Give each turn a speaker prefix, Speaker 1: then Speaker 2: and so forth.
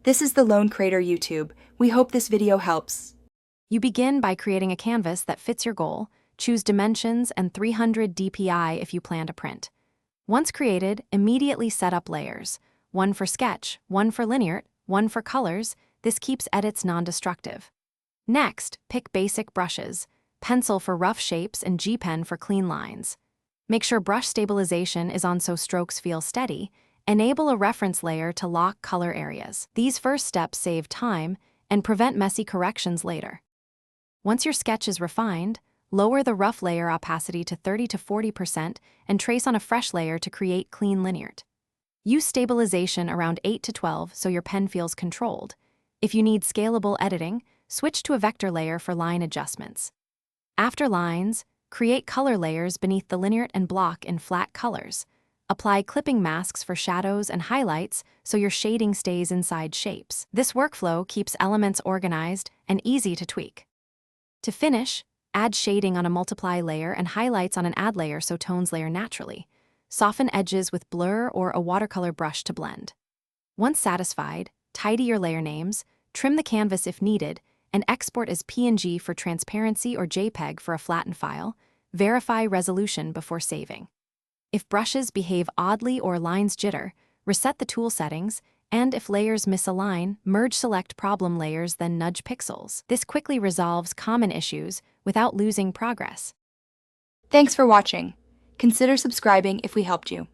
Speaker 1: This is the Lone Crater YouTube. We hope this video helps.
Speaker 2: You begin by creating a canvas that fits your goal. Choose dimensions and 300 dpi if you plan to print. Once created, immediately set up layers. One for sketch, one for linear, one for colors. This keeps edits non-destructive. Next, pick basic brushes, pencil for rough shapes and G-pen for clean lines. Make sure brush stabilization is on so strokes feel steady. Enable a reference layer to lock color areas. These first steps save time and prevent messy corrections later. Once your sketch is refined, lower the rough layer opacity to 30 to 40% and trace on a fresh layer to create clean linear. Use stabilization around 8 to 12 so your pen feels controlled. If you need scalable editing, switch to a vector layer for line adjustments. After lines, create color layers beneath the linear and block in flat colors. Apply clipping masks for shadows and highlights so your shading stays inside shapes. This workflow keeps elements organized and easy to tweak. To finish, add shading on a multiply layer and highlights on an add layer so tones layer naturally. Soften edges with blur or a watercolor brush to blend. Once satisfied, tidy your layer names, trim the canvas if needed, and export as PNG for transparency or JPEG for a flattened file. Verify resolution before saving. If brushes behave oddly or lines jitter, reset the tool settings, and if layers misalign, merge select problem layers then nudge pixels. This quickly resolves common issues without losing progress.
Speaker 1: Thanks for watching. Consider subscribing if we helped you.